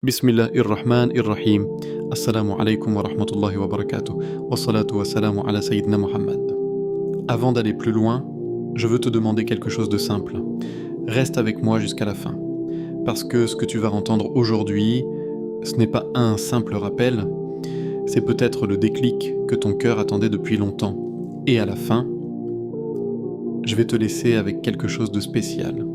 Bismillahir-Rahman-ir-Rahim. Assalamu alaikum wa rahmatullahi wa barakatuh. Wa salatu wa salamu ala Sayyidina Muhammad. Avant d'aller plus loin, je veux te demander quelque chose de simple. Reste avec moi jusqu'à la fin. Parce que ce que tu vas entendre aujourd'hui, ce n'est pas un simple rappel, c'est peut-être le déclic que ton cœur attendait depuis longtemps. Et à la fin, je vais te laisser avec quelque chose de spécial.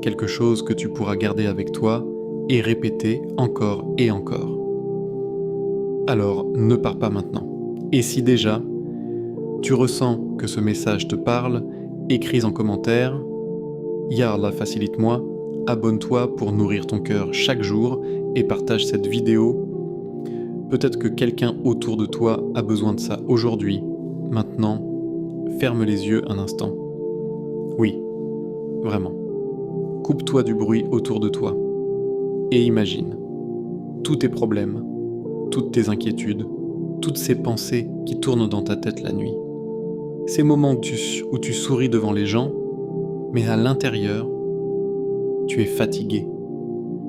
Quelque chose que tu pourras garder avec toi et répéter encore et encore. Alors, ne pars pas maintenant. Et si déjà, tu ressens que ce message te parle, écris en commentaire « Ya Allah, facilite-moi », abonne-toi pour nourrir ton cœur chaque jour et partage cette vidéo. Peut-être que quelqu'un autour de toi a besoin de ça aujourd'hui, maintenant. Ferme les yeux un instant. Oui, vraiment. Coupe-toi du bruit autour de toi. Et imagine, tous tes problèmes, toutes tes inquiétudes, toutes ces pensées qui tournent dans ta tête la nuit. Ces moments où tu souris devant les gens, mais à l'intérieur, tu es fatigué.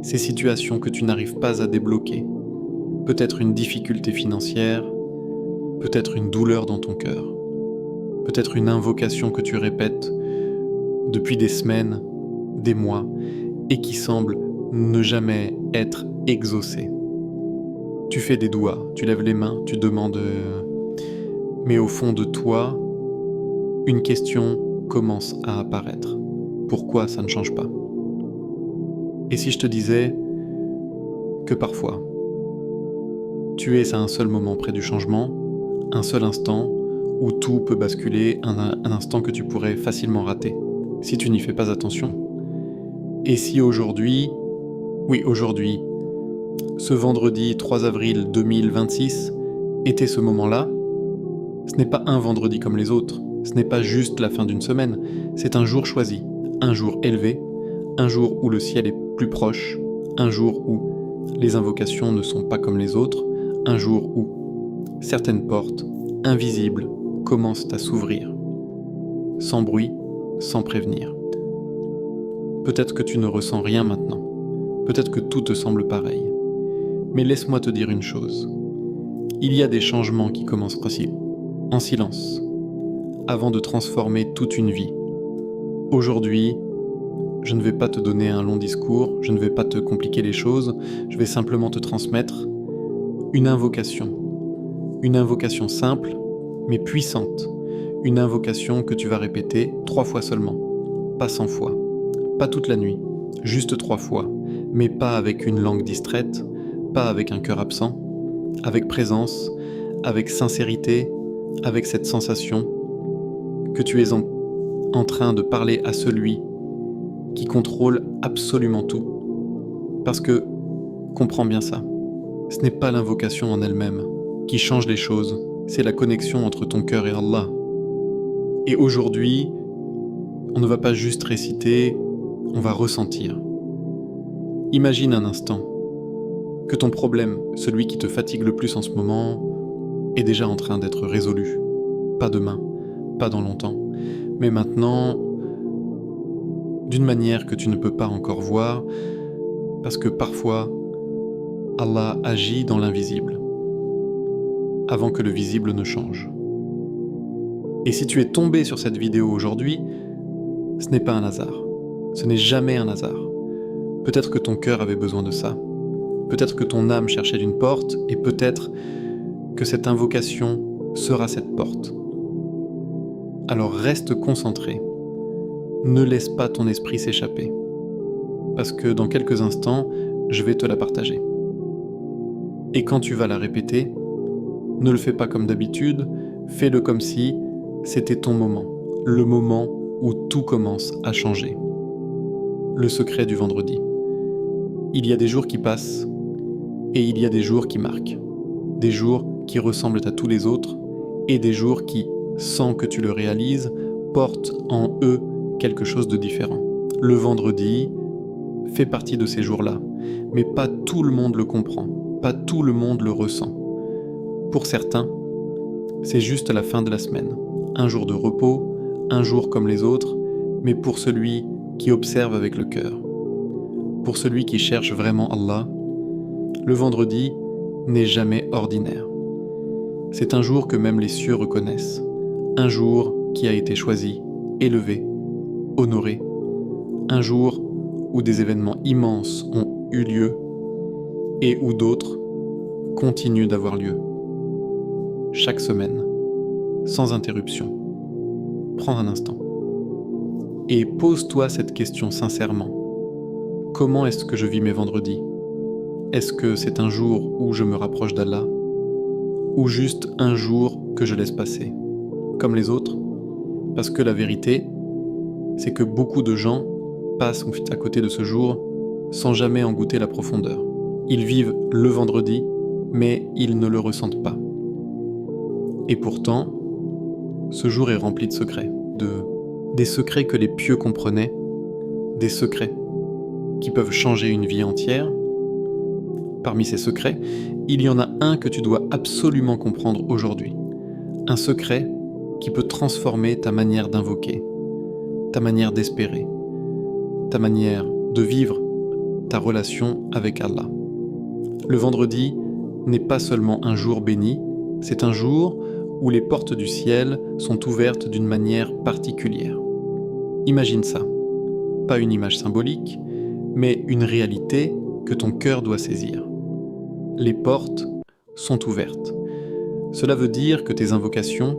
Ces situations que tu n'arrives pas à débloquer. Peut-être une difficulté financière, peut-être une douleur dans ton cœur, peut-être une invocation que tu répètes depuis des semaines, des mois, et qui semble ne jamais être exaucé. Tu fais des doigts, tu lèves les mains, tu demandes... Mais au fond de toi, une question commence à apparaître. Pourquoi ça ne change pas? Et si je te disais que parfois, tu es à un seul moment près du changement, un seul instant où tout peut basculer, un instant que tu pourrais facilement rater, si tu n'y fais pas attention. Et si aujourd'hui, ce vendredi 3 avril 2026 était ce moment-là, ce n'est pas un vendredi comme les autres, ce n'est pas juste la fin d'une semaine, c'est un jour choisi, un jour élevé, un jour où le ciel est plus proche, un jour où les invocations ne sont pas comme les autres, un jour où certaines portes, invisibles, commencent à s'ouvrir, sans bruit, sans prévenir. Peut-être que tu ne ressens rien maintenant. Peut-être que tout te semble pareil. Mais laisse-moi te dire une chose. Il y a des changements qui commencent en silence, avant de transformer toute une vie. Aujourd'hui, je ne vais pas te donner un long discours, je ne vais pas te compliquer les choses, je vais simplement te transmettre une invocation. Une invocation simple, mais puissante. Une invocation que tu vas répéter 3 fois seulement, pas 100 fois. Pas toute la nuit, juste 3 fois, mais pas avec une langue distraite, pas avec un cœur absent, avec présence, avec sincérité, avec cette sensation que tu es en train de parler à celui qui contrôle absolument tout. Parce que, comprends bien ça, ce n'est pas l'invocation en elle-même qui change les choses, c'est la connexion entre ton cœur et Allah. Et aujourd'hui, on ne va pas juste réciter, on va ressentir. Imagine un instant que ton problème, celui qui te fatigue le plus en ce moment, est déjà en train d'être résolu. Pas demain, pas dans longtemps, mais maintenant, d'une manière que tu ne peux pas encore voir, parce que parfois, Allah agit dans l'invisible, avant que le visible ne change. Et si tu es tombé sur cette vidéo aujourd'hui, ce n'est pas un hasard. Ce n'est jamais un hasard. Peut-être que ton cœur avait besoin de ça. Peut-être que ton âme cherchait une porte, et peut-être que cette invocation sera cette porte. Alors reste concentré. Ne laisse pas ton esprit s'échapper. Parce que dans quelques instants, je vais te la partager. Et quand tu vas la répéter, ne le fais pas comme d'habitude, fais-le comme si c'était ton moment. Le moment où tout commence à changer. Le secret du vendredi. Il y a des jours qui passent et il y a des jours qui marquent. Des jours qui ressemblent à tous les autres et des jours qui, sans que tu le réalises, portent en eux quelque chose de différent. Le vendredi fait partie de ces jours-là, mais pas tout le monde le comprend, pas tout le monde le ressent. Pour certains, c'est juste la fin de la semaine, un jour de repos, un jour comme les autres, mais pour celui qui observe avec le cœur. Pour celui qui cherche vraiment Allah, Le vendredi n'est jamais ordinaire. C'est un jour que même les cieux reconnaissent. Un jour qui a été choisi, élevé, honoré. Un jour où des événements immenses ont eu lieu et où d'autres continuent d'avoir lieu. Chaque semaine, sans interruption. Prends un instant. Et pose-toi cette question sincèrement. Comment est-ce que je vis mes vendredis ? Est-ce que c'est un jour où je me rapproche d'Allah ? Ou juste un jour que je laisse passer, comme les autres ? Parce que la vérité, c'est que beaucoup de gens passent à côté de ce jour sans jamais en goûter la profondeur. Ils vivent le vendredi, mais ils ne le ressentent pas. Et pourtant, ce jour est rempli de secrets, des secrets que les pieux comprenaient, des secrets qui peuvent changer une vie entière. Parmi ces secrets, il y en a un que tu dois absolument comprendre aujourd'hui. Un secret qui peut transformer ta manière d'invoquer, ta manière d'espérer, ta manière de vivre ta relation avec Allah. Le vendredi n'est pas seulement un jour béni, c'est un jour où les portes du ciel sont ouvertes d'une manière particulière. Imagine ça, pas une image symbolique, mais une réalité que ton cœur doit saisir. Les portes sont ouvertes. Cela veut dire que tes invocations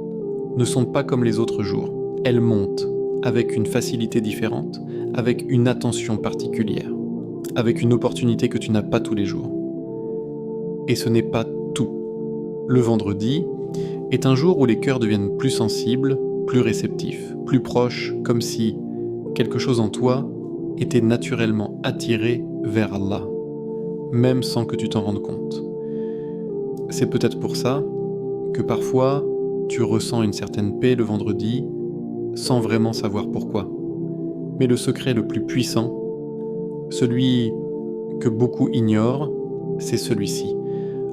ne sont pas comme les autres jours. Elles montent avec une facilité différente, avec une attention particulière, avec une opportunité que tu n'as pas tous les jours. Et ce n'est pas tout. Le vendredi est un jour où les cœurs deviennent plus sensibles, plus réceptifs, plus proches, comme si quelque chose en toi était naturellement attiré vers Allah, même sans que tu t'en rendes compte. C'est peut-être pour ça que parfois tu ressens une certaine paix le vendredi sans vraiment savoir pourquoi. Mais le secret le plus puissant, celui que beaucoup ignorent, c'est celui-ci.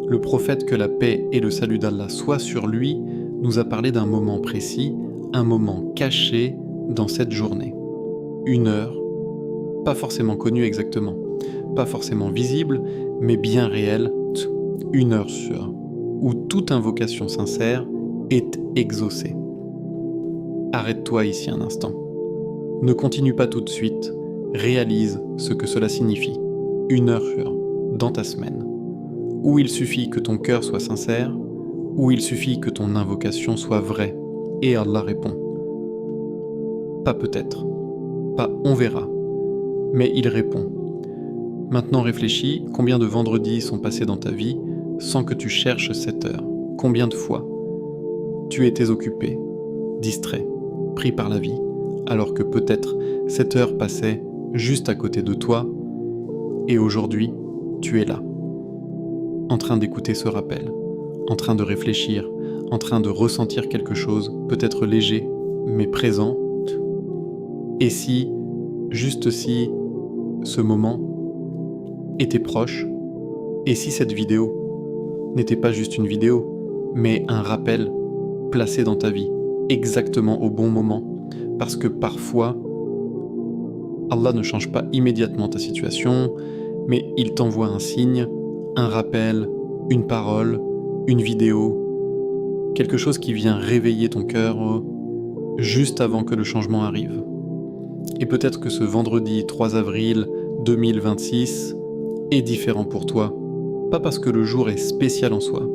Le prophète, que la paix et le salut d'Allah soient sur lui, nous a parlé d'un moment précis, un moment caché dans cette journée. Une heure, pas forcément connue exactement, pas forcément visible, mais bien réelle, une heure sûre, où toute invocation sincère est exaucée. Arrête-toi ici un instant. Ne continue pas tout de suite, réalise ce que cela signifie. Une heure sûre, dans ta semaine, où il suffit que ton cœur soit sincère, où il suffit que ton invocation soit vraie, et Allah répond. Pas peut-être, pas on verra, mais il répond. Maintenant réfléchis, combien de vendredis sont passés dans ta vie sans que tu cherches cette heure ? Combien de fois tu étais occupé, distrait, pris par la vie, alors que peut-être cette heure passait juste à côté de toi, et aujourd'hui, tu es là, en train d'écouter ce rappel, en train de réfléchir, en train de ressentir quelque chose, peut-être léger, mais présent. Et si, juste si, ce moment était proche, et si cette vidéo n'était pas juste une vidéo, mais un rappel placé dans ta vie, exactement au bon moment, parce que parfois, Allah ne change pas immédiatement ta situation, mais il t'envoie un signe, un rappel, une parole, une vidéo, quelque chose qui vient réveiller ton cœur juste avant que le changement arrive. Et peut-être que ce vendredi 3 avril 2026 est différent pour toi, pas parce que le jour est spécial en soi,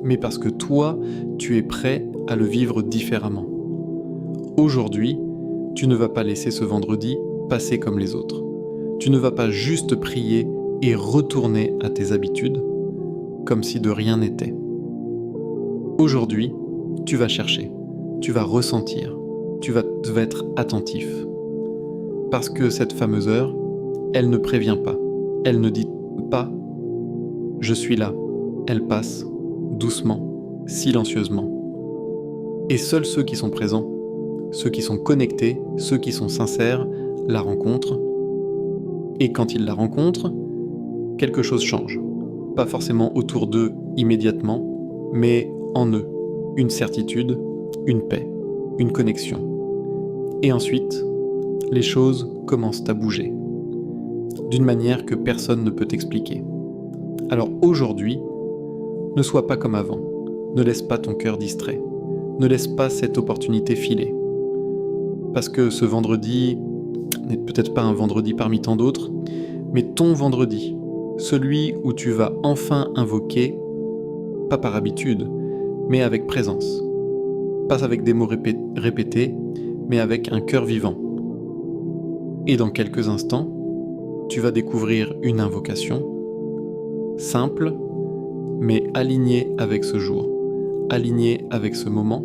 mais parce que toi, tu es prêt à le vivre différemment. Aujourd'hui, tu ne vas pas laisser ce vendredi passer comme les autres. Tu ne vas pas juste prier et retourner à tes habitudes, comme si de rien n'était. Aujourd'hui, tu vas chercher, tu vas ressentir, tu vas être attentif. Parce que cette fameuse heure, elle ne prévient pas, elle ne dit pas « je suis là », elle passe doucement, silencieusement. Et seuls ceux qui sont présents, ceux qui sont connectés, ceux qui sont sincères, la rencontrent. Et quand ils la rencontrent, quelque chose change. Pas forcément autour d'eux immédiatement, mais en eux. Une certitude, une paix, une connexion. Et ensuite, les choses commencent à bouger. D'une manière que personne ne peut expliquer. Alors aujourd'hui, ne sois pas comme avant. Ne laisse pas ton cœur distrait. Ne laisse pas cette opportunité filer. Parce que ce vendredi n'est peut-être pas un vendredi parmi tant d'autres, mais ton vendredi, celui où tu vas enfin invoquer, pas par habitude, mais avec présence. Pas avec des mots répétés, mais avec un cœur vivant. Et dans quelques instants, tu vas découvrir une invocation, simple, mais alignée avec ce jour, alignée avec ce moment,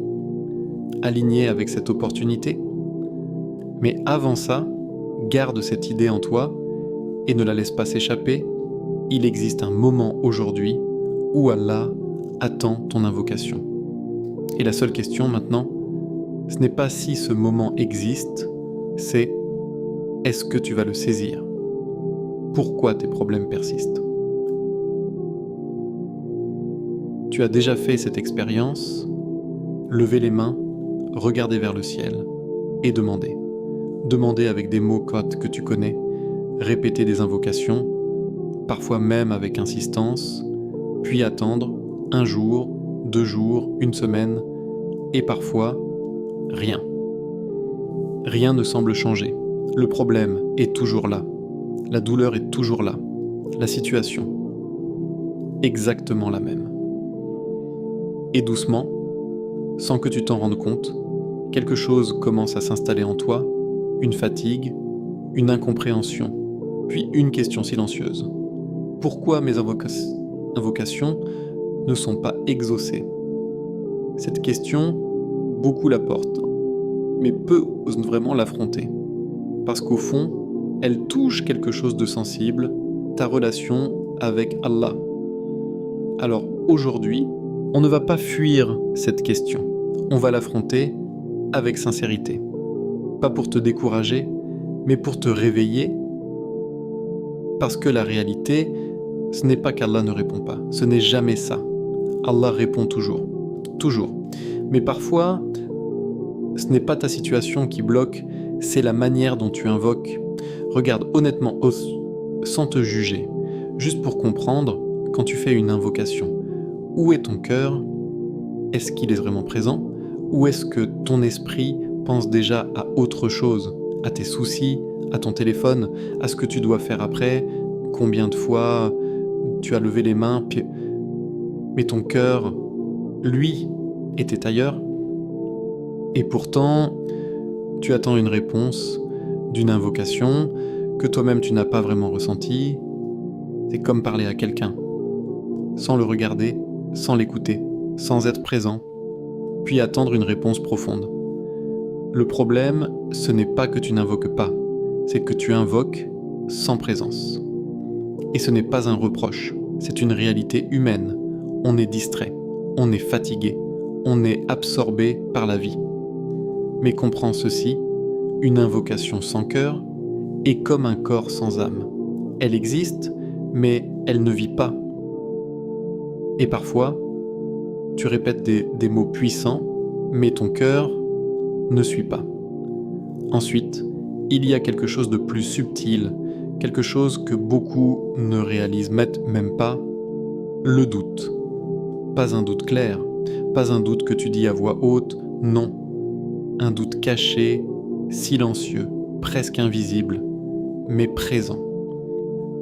alignée avec cette opportunité. Mais avant ça, garde cette idée en toi et ne la laisse pas s'échapper. Il existe un moment aujourd'hui où Allah attend ton invocation. Et la seule question maintenant, ce n'est pas si ce moment existe, c'est est-ce que tu vas le saisir? Pourquoi tes problèmes persistent? Tu as déjà fait cette expérience, lever les mains, regarder vers le ciel et demander. Demander avec des mots codes que tu connais, répéter des invocations, parfois même avec insistance, puis attendre un jour, 2 jours, une semaine, et parfois rien. Rien ne semble changer. Le problème est toujours là. La douleur est toujours là. La situation, exactement la même. Et doucement, sans que tu t'en rendes compte, quelque chose commence à s'installer en toi, une fatigue, une incompréhension, puis une question silencieuse. Pourquoi mes invocations ne sont pas exaucées? Cette question, beaucoup la portent, mais peu osent vraiment l'affronter. Parce qu'au fond, elle touche quelque chose de sensible, ta relation avec Allah. Alors aujourd'hui, on ne va pas fuir cette question, on va l'affronter avec sincérité. Pas pour te décourager, mais pour te réveiller, parce que la réalité, ce n'est pas qu'Allah ne répond pas, ce n'est jamais ça. Allah répond toujours, toujours. Mais parfois, ce n'est pas ta situation qui bloque, c'est la manière dont tu invoques. Regarde honnêtement, sans te juger, juste pour comprendre, quand tu fais une invocation, où est ton cœur? Est-ce qu'il est vraiment présent? Ou est-ce que ton esprit pense déjà à autre chose, à tes soucis, à ton téléphone, à ce que tu dois faire après, combien de fois tu as levé les mains, mais ton cœur, lui, était ailleurs. Et pourtant, tu attends une réponse d'une invocation que toi-même tu n'as pas vraiment ressentie. C'est comme parler à quelqu'un, sans le regarder, sans l'écouter, sans être présent, puis attendre une réponse profonde. Le problème, ce n'est pas que tu n'invoques pas, c'est que tu invoques sans présence. Et ce n'est pas un reproche, c'est une réalité humaine. On est distrait, on est fatigué, on est absorbé par la vie. Mais comprends ceci, une invocation sans cœur est comme un corps sans âme. Elle existe, mais elle ne vit pas. Et parfois, tu répètes des mots puissants, mais ton cœur ne suit pas. Ensuite, il y a quelque chose de plus subtil, quelque chose que beaucoup ne réalisent même pas, le doute. Pas un doute clair, pas un doute que tu dis à voix haute, non. Un doute caché, silencieux, presque invisible, mais présent.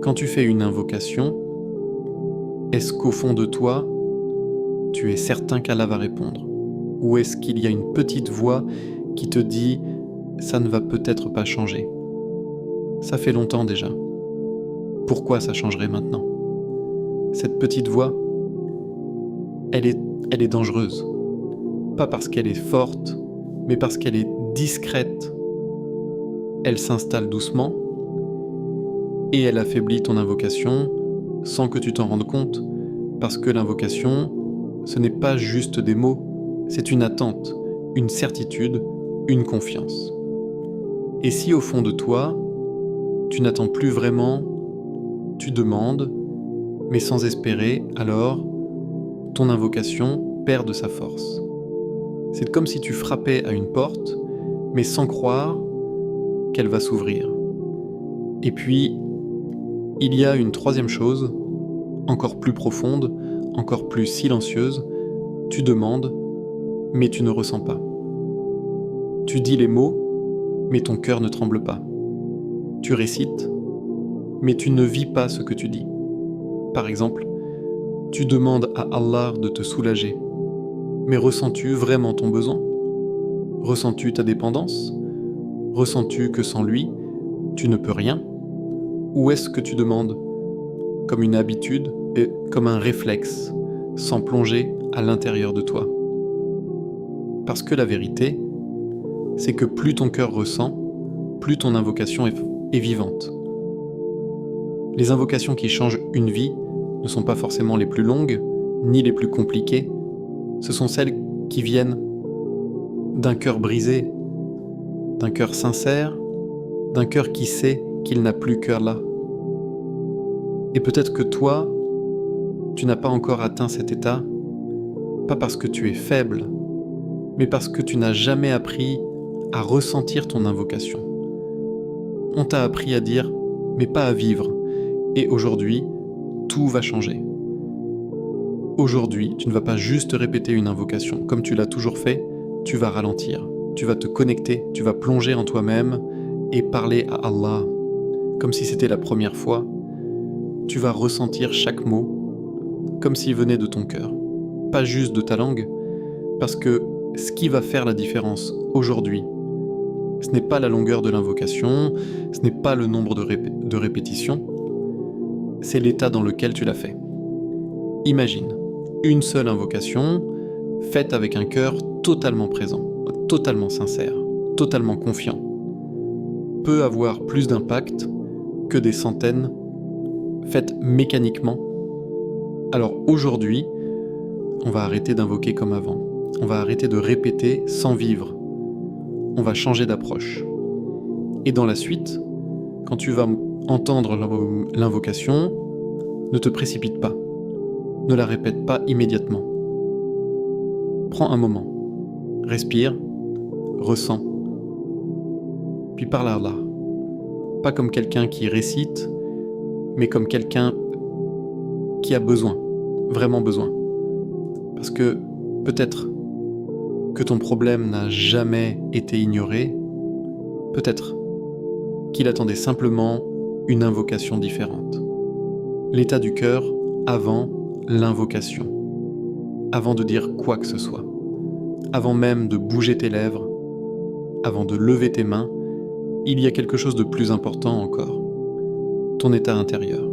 Quand tu fais une invocation, est-ce qu'au fond de toi, tu es certain qu'Allah va répondre? Ou est-ce qu'il y a une petite voix qui te dit « ça ne va peut-être pas changer ». Ça fait longtemps déjà. Pourquoi ça changerait maintenant? Cette petite voix, elle est dangereuse. Pas parce qu'elle est forte, mais parce qu'elle est discrète. Elle s'installe doucement et elle affaiblit ton invocation sans que tu t'en rendes compte, parce que l'invocation, ce n'est pas juste des mots, c'est une attente, une certitude, une confiance. Et si au fond de toi, tu n'attends plus vraiment, tu demandes, mais sans espérer, alors ton invocation perd de sa force. C'est comme si tu frappais à une porte, mais sans croire qu'elle va s'ouvrir. Et puis, il y a une troisième chose, encore plus profonde, encore plus silencieuse, tu demandes, mais tu ne ressens pas. Tu dis les mots, mais ton cœur ne tremble pas. Tu récites, mais tu ne vis pas ce que tu dis. Par exemple, tu demandes à Allah de te soulager, mais ressens-tu vraiment ton besoin? Ressens-tu ta dépendance? Ressens-tu que sans lui, tu ne peux rien? Ou est-ce que tu demandes comme une habitude et comme un réflexe, sans plonger à l'intérieur de toi? Parce que la vérité, c'est que plus ton cœur ressent, plus ton invocation est vivante. Les invocations qui changent une vie ne sont pas forcément les plus longues, ni les plus compliquées. Ce sont celles qui viennent d'un cœur brisé, d'un cœur sincère, d'un cœur qui sait qu'il n'a plus qu'Allah. Et peut-être que toi, tu n'as pas encore atteint cet état, pas parce que tu es faible, mais parce que tu n'as jamais appris à ressentir ton invocation. On t'a appris à dire, mais pas à vivre. Et aujourd'hui, tout va changer. Aujourd'hui, tu ne vas pas juste répéter une invocation. Comme tu l'as toujours fait, tu vas ralentir. Tu vas te connecter, tu vas plonger en toi-même et parler à Allah. Comme si c'était la première fois. Tu vas ressentir chaque mot comme s'il venait de ton cœur. Pas juste de ta langue. Parce que ce qui va faire la différence aujourd'hui, ce n'est pas la longueur de l'invocation, ce n'est pas le nombre de répétitions, c'est l'état dans lequel tu l'as fait. Imagine, une seule invocation, faite avec un cœur totalement présent, totalement sincère, totalement confiant, peut avoir plus d'impact que des centaines faites mécaniquement. Alors aujourd'hui, on va arrêter d'invoquer comme avant. On va arrêter de répéter sans vivre. On va changer d'approche. Et dans la suite, quand tu vas entendre l'invocation, ne te précipite pas. Ne la répète pas immédiatement. Prends un moment. Respire, ressens. Puis parle à Allah. Pas comme quelqu'un qui récite, mais comme quelqu'un qui a besoin, vraiment besoin. Parce que peut-être que ton problème n'a jamais été ignoré, peut-être qu'il attendait simplement une invocation différente. L'état du cœur avant l'invocation, avant de dire quoi que ce soit, avant même de bouger tes lèvres, avant de lever tes mains, il y a quelque chose de plus important encore, ton état intérieur.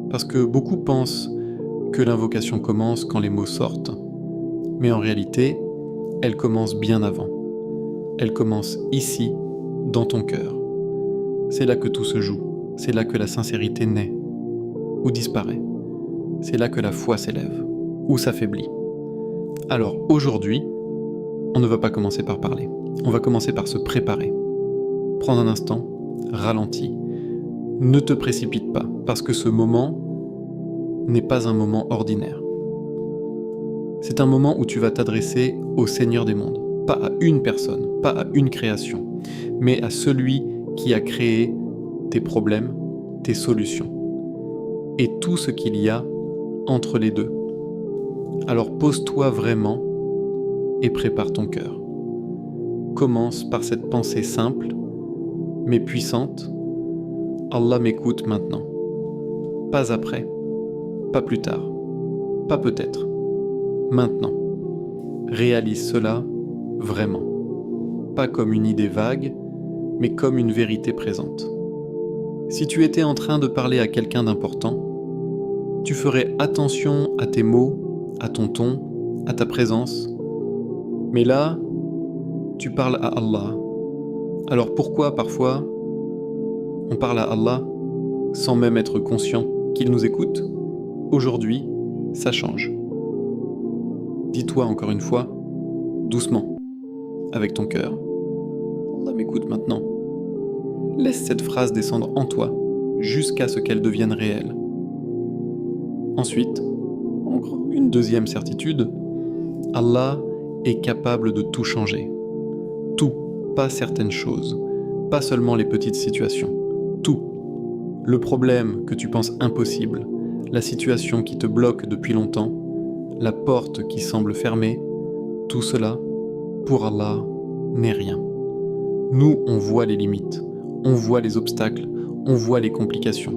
Parce que beaucoup pensent que l'invocation commence quand les mots sortent, mais en réalité, elle commence bien avant. Elle commence ici, dans ton cœur. C'est là que tout se joue, c'est là que la sincérité naît, ou disparaît. C'est là que la foi s'élève, ou s'affaiblit. Alors aujourd'hui, on ne va pas commencer par parler, on va commencer par se préparer. Prends un instant, ralentis, ne te précipite pas, parce que ce moment n'est pas un moment ordinaire. C'est un moment où tu vas t'adresser au Seigneur des mondes, pas à une personne, pas à une création, mais à celui qui a créé tes problèmes, tes solutions, et tout ce qu'il y a entre les deux. Alors pose-toi vraiment et prépare ton cœur. Commence par cette pensée simple, mais puissante. Allah m'écoute maintenant. Pas après, pas plus tard, pas peut-être. Maintenant, réalise cela vraiment. Pas comme une idée vague, mais comme une vérité présente. Si tu étais en train de parler à quelqu'un d'important, tu ferais attention à tes mots, à ton ton, à ta présence. Mais là, tu parles à Allah. Alors pourquoi parfois on parle à Allah sans même être conscient qu'il nous écoute? Aujourd'hui, ça change. Dis-toi encore une fois, doucement, avec ton cœur, Allah m'écoute maintenant. Laisse cette phrase descendre en toi jusqu'à ce qu'elle devienne réelle. Ensuite, encore une deuxième certitude, Allah est capable de tout changer. Tout, pas certaines choses, pas seulement les petites situations. Tout. Le problème que tu penses impossible, la situation qui te bloque depuis longtemps, la porte qui semble fermée, tout cela, pour Allah, n'est rien. Nous, on voit les limites, on voit les obstacles, on voit les complications.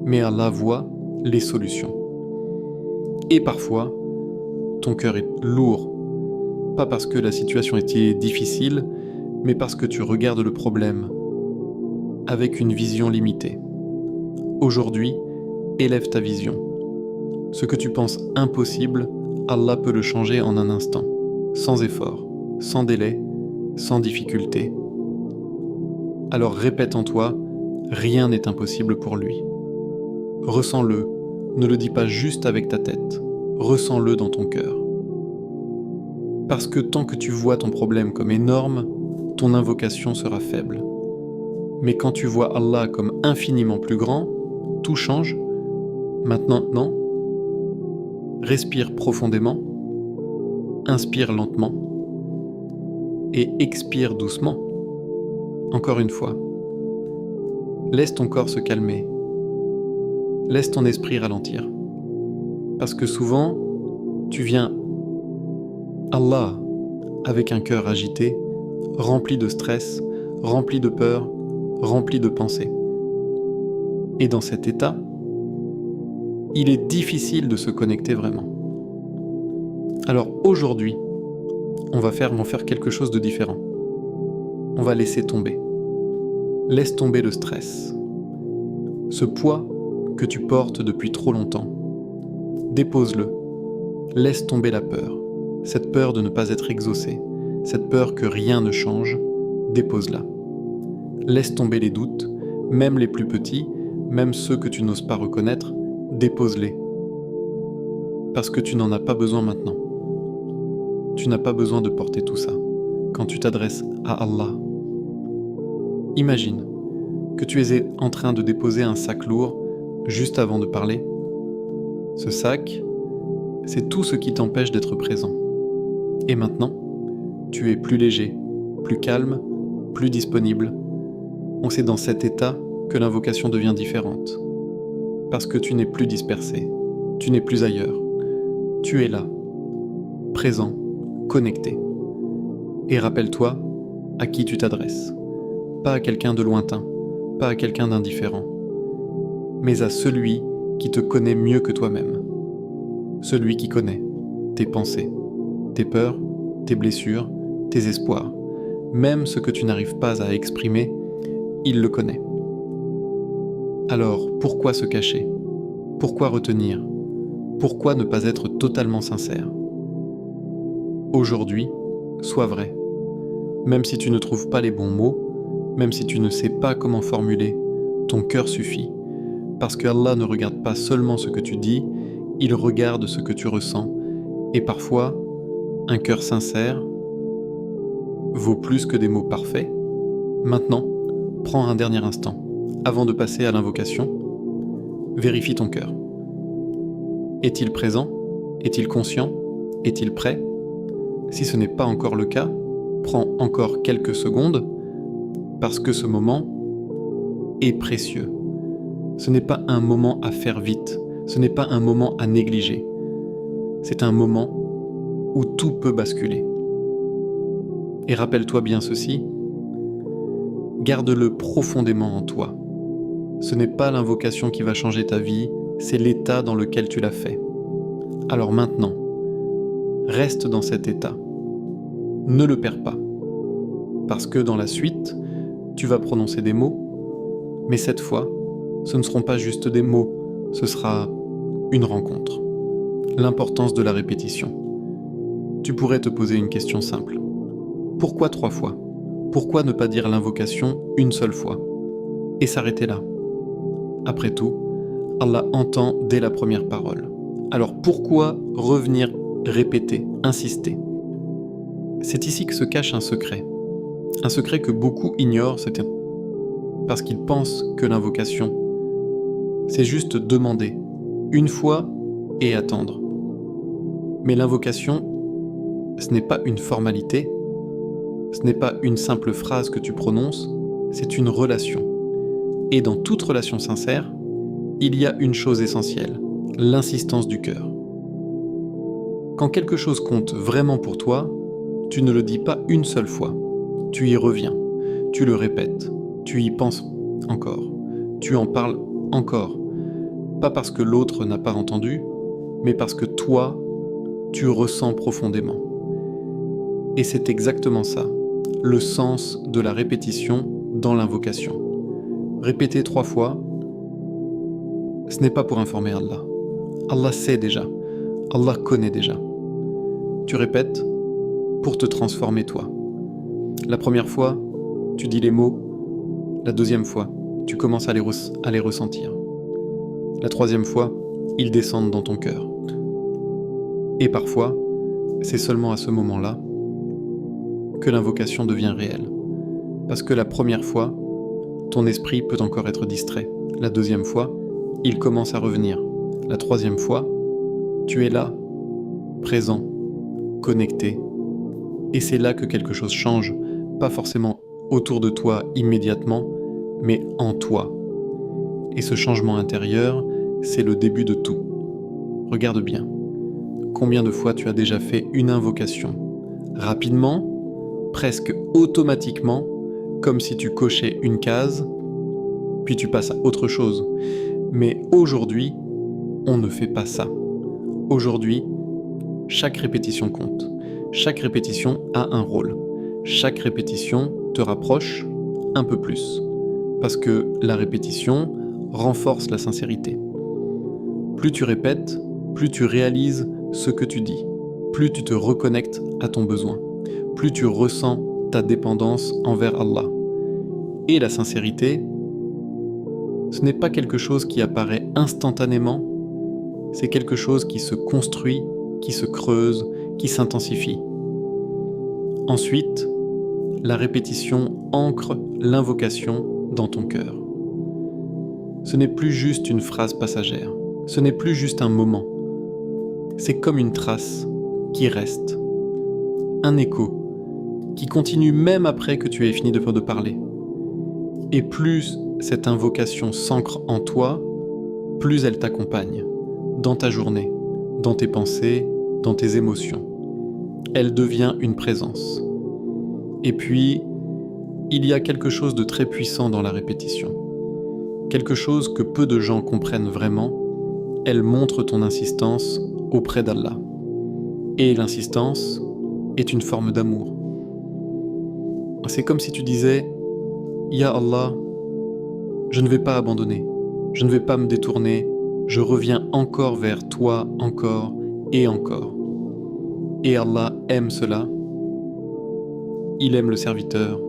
Mais Allah voit les solutions. Et parfois, ton cœur est lourd, pas parce que la situation était difficile, mais parce que tu regardes le problème avec une vision limitée. Aujourd'hui, élève ta vision. Ce que tu penses impossible, Allah peut le changer en un instant, sans effort, sans délai, sans difficulté. Alors répète en toi, rien n'est impossible pour lui. Ressens-le, ne le dis pas juste avec ta tête, ressens-le dans ton cœur. Parce que tant que tu vois ton problème comme énorme, ton invocation sera faible. Mais quand tu vois Allah comme infiniment plus grand, tout change. Maintenant, non. Respire profondément, inspire lentement et expire doucement. Encore une fois. Laisse ton corps se calmer. Laisse ton esprit ralentir. Parce que souvent, tu viens Allah avec un cœur agité, rempli de stress, rempli de peur, rempli de pensées. Et dans cet état, il est difficile de se connecter vraiment. Alors aujourd'hui, on va faire quelque chose de différent. On va laisser tomber. Laisse tomber le stress. Ce poids que tu portes depuis trop longtemps. Dépose-le. Laisse tomber la peur. Cette peur de ne pas être exaucé. Cette peur que rien ne change. Dépose-la. Laisse tomber les doutes, même les plus petits, même ceux que tu n'oses pas reconnaître. Dépose-les. Parce que tu n'en as pas besoin maintenant. Tu n'as pas besoin de porter tout ça. Quand tu t'adresses à Allah, imagine que tu es en train de déposer un sac lourd juste avant de parler. Ce sac, c'est tout ce qui t'empêche d'être présent. Et maintenant, tu es plus léger, plus calme, plus disponible. C'est dans cet état que l'invocation devient différente. Parce que tu n'es plus dispersé, tu n'es plus ailleurs. Tu es là, présent, connecté. Et rappelle-toi à qui tu t'adresses. Pas à quelqu'un de lointain, pas à quelqu'un d'indifférent, mais à celui qui te connaît mieux que toi-même. Celui qui connaît tes pensées, tes peurs, tes blessures, tes espoirs, même ce que tu n'arrives pas à exprimer, il le connaît. Alors, pourquoi se cacher? Pourquoi retenir? Pourquoi ne pas être totalement sincère? Aujourd'hui, sois vrai. Même si tu ne trouves pas les bons mots, même si tu ne sais pas comment formuler, ton cœur suffit. Parce que Allah ne regarde pas seulement ce que tu dis, il regarde ce que tu ressens. Et parfois, un cœur sincère vaut plus que des mots parfaits. Maintenant, prends un dernier instant. Avant de passer à l'invocation, vérifie ton cœur. Est-il présent? Est-il conscient? Est-il prêt? Si ce n'est pas encore le cas, prends encore quelques secondes, parce que ce moment est précieux. Ce n'est pas un moment à faire vite, ce n'est pas un moment à négliger. C'est un moment où tout peut basculer. Et rappelle-toi bien ceci, garde-le profondément en toi. Ce n'est pas l'invocation qui va changer ta vie, c'est l'état dans lequel tu l'as fait. Alors maintenant, reste dans cet état. Ne le perds pas. Parce que dans la suite, tu vas prononcer des mots, mais cette fois, ce ne seront pas juste des mots, ce sera une rencontre. L'importance de la répétition. Tu pourrais te poser une question simple. Pourquoi 3 fois? Pourquoi ne pas dire l'invocation une seule fois? Et s'arrêter là. Après tout, Allah entend dès la première parole. Alors pourquoi revenir, répéter, insister? C'est ici que se cache un secret. Un secret que beaucoup ignorent, parce qu'ils pensent que l'invocation, c'est juste demander, une fois et attendre. Mais l'invocation, ce n'est pas une formalité, ce n'est pas une simple phrase que tu prononces, c'est une relation. Et dans toute relation sincère, Il y a une chose essentielle, l'insistance du cœur. Quand quelque chose compte vraiment pour toi, tu ne le dis pas une seule fois. Tu y reviens, tu le répètes, tu y penses encore, tu en parles encore. Pas parce que l'autre n'a pas entendu, mais parce que toi, tu ressens profondément. Et c'est exactement ça, le sens de la répétition dans l'invocation. Répéter 3 fois, ce n'est pas pour informer Allah. Allah sait déjà, Allah connaît déjà. Tu répètes pour te transformer toi. La première fois, tu dis les mots. La deuxième fois, tu commences à les ressentir. La troisième fois, ils descendent dans ton cœur. Et parfois, c'est seulement à ce moment-là que l'invocation devient réelle. Parce que la première fois, ton esprit peut encore être distrait. La deuxième fois, il commence à revenir. La troisième fois, tu es là, présent, connecté. Et c'est là que quelque chose change, pas forcément autour de toi immédiatement, mais en toi. Et ce changement intérieur, c'est le début de tout. Regarde bien. Combien de fois tu as déjà fait une invocation? Rapidement, presque automatiquement, comme si tu cochais une case, puis tu passes à autre chose. Mais aujourd'hui, on ne fait pas ça. Aujourd'hui, chaque répétition compte. Chaque répétition a un rôle. Chaque répétition te rapproche un peu plus. Parce que la répétition renforce la sincérité. Plus tu répètes, plus tu réalises ce que tu dis. Plus tu te reconnectes à ton besoin. Plus tu ressens ta dépendance envers Allah. Et la sincérité, ce n'est pas quelque chose qui apparaît instantanément, c'est quelque chose qui se construit, qui se creuse, qui s'intensifie. Ensuite, la répétition ancre l'invocation dans ton cœur. Ce n'est plus juste une phrase passagère, ce n'est plus juste un moment. C'est comme une trace qui reste, un écho qui continue même après que tu aies fini de parler. Et plus cette invocation s'ancre en toi, plus elle t'accompagne, dans ta journée, dans tes pensées, dans tes émotions. Elle devient une présence. Et puis, il y a quelque chose de très puissant dans la répétition. Quelque chose que peu de gens comprennent vraiment. Elle montre ton insistance auprès d'Allah. Et l'insistance est une forme d'amour. C'est comme si tu disais « Ya Allah, je ne vais pas abandonner, je ne vais pas me détourner, je reviens encore vers toi, encore et encore. » Et Allah aime cela. Il aime le serviteur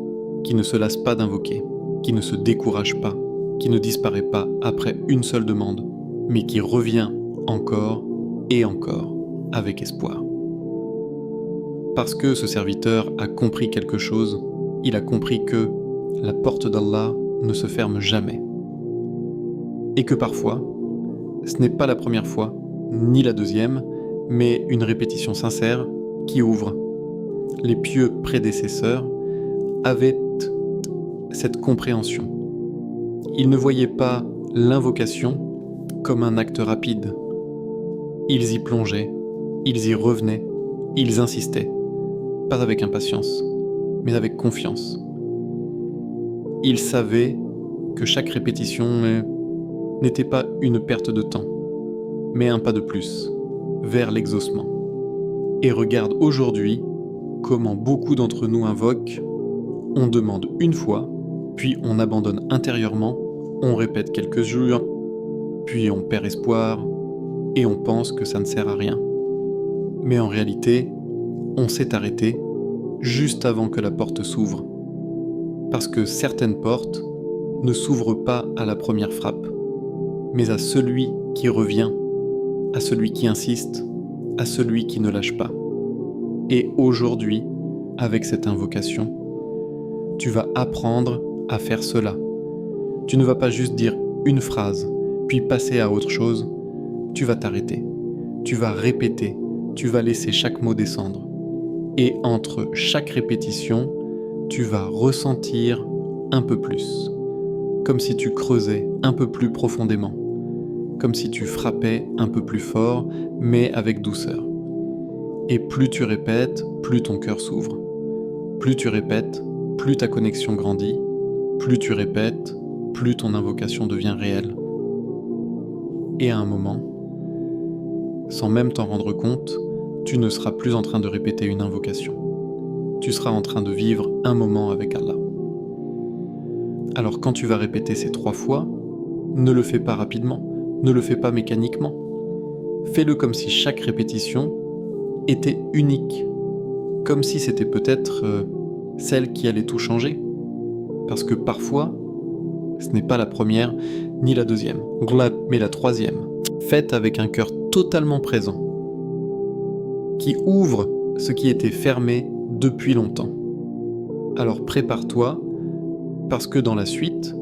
qui ne se lasse pas d'invoquer, qui ne se décourage pas, qui ne disparaît pas après une seule demande, mais qui revient encore et encore avec espoir. Parce que ce serviteur a compris quelque chose, il a compris que la porte d'Allah ne se ferme jamais. Et que parfois, ce n'est pas la première fois, ni la deuxième, mais une répétition sincère qui ouvre. Les pieux prédécesseurs avaient cette compréhension. Ils ne voyaient pas l'invocation comme un acte rapide. Ils y plongeaient, ils y revenaient, ils insistaient, pas avec impatience, mais avec confiance. Ils savaient que chaque répétition n'était pas une perte de temps, mais un pas de plus, vers l'exaucement. Et regarde aujourd'hui comment beaucoup d'entre nous invoquent, on demande une fois, puis on abandonne intérieurement, on répète quelques jours, puis on perd espoir, et on pense que ça ne sert à rien. Mais en réalité, on s'est arrêté juste avant que la porte s'ouvre. Parce que certaines portes ne s'ouvrent pas à la première frappe, mais à celui qui revient, à celui qui insiste, à celui qui ne lâche pas. Et aujourd'hui, avec cette invocation, tu vas apprendre à faire cela. Tu ne vas pas juste dire une phrase, puis passer à autre chose. Tu vas t'arrêter, tu vas répéter, tu vas laisser chaque mot descendre. Et entre chaque répétition, tu vas ressentir un peu plus, comme si tu creusais un peu plus profondément, comme si tu frappais un peu plus fort, mais avec douceur. Et plus tu répètes, plus ton cœur s'ouvre. Plus tu répètes, plus ta connexion grandit. Plus tu répètes, plus ton invocation devient réelle. Et à un moment, sans même t'en rendre compte, tu ne seras plus en train de répéter une invocation. Tu seras en train de vivre un moment avec Allah. Alors quand tu vas répéter ces 3 fois, ne le fais pas rapidement, ne le fais pas mécaniquement. Fais-le comme si chaque répétition était unique, comme si c'était peut-être celle qui allait tout changer. Parce que parfois, ce n'est pas la première ni la deuxième, mais la troisième, faite avec un cœur totalement présent, qui ouvre ce qui était fermé depuis longtemps. Alors prépare-toi, parce que dans la suite,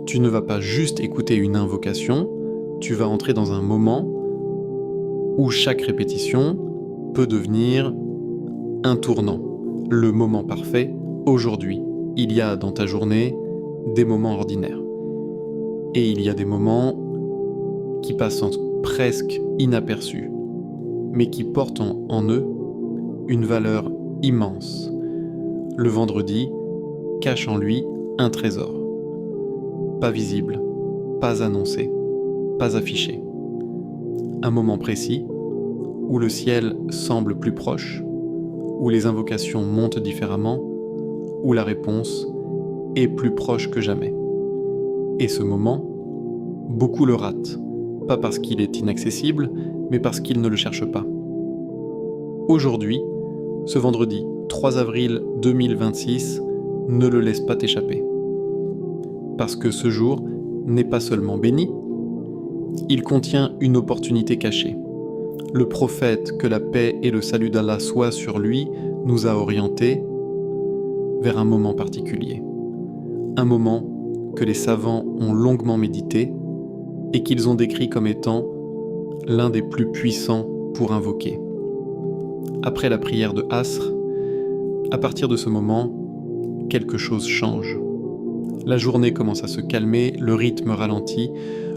tu ne vas pas juste écouter une invocation, tu vas entrer dans un moment où chaque répétition peut devenir un tournant, le moment parfait. Aujourd'hui, il y a dans ta journée des moments ordinaires. Et il y a des moments qui passent presque inaperçus, mais qui portent en eux une valeur immense. Le vendredi cache en lui un trésor. Pas visible, pas annoncé, pas affiché. Un moment précis où le ciel semble plus proche, où les invocations montent différemment, où la réponse est plus proche que jamais. Et ce moment, beaucoup le ratent, pas parce qu'il est inaccessible, mais parce qu'ils ne le cherchent pas. Aujourd'hui, ce vendredi 3 avril 2026, ne le laisse pas t'échapper. Parce que ce jour n'est pas seulement béni, il contient une opportunité cachée. Le prophète, que la paix et le salut d'Allah soient sur lui, nous a orientés vers un moment particulier. Un moment que les savants ont longuement médité et qu'ils ont décrit comme étant l'un des plus puissants pour invoquer. Après la prière de Asr, à partir de ce moment, quelque chose change. La journée commence à se calmer, le rythme ralentit,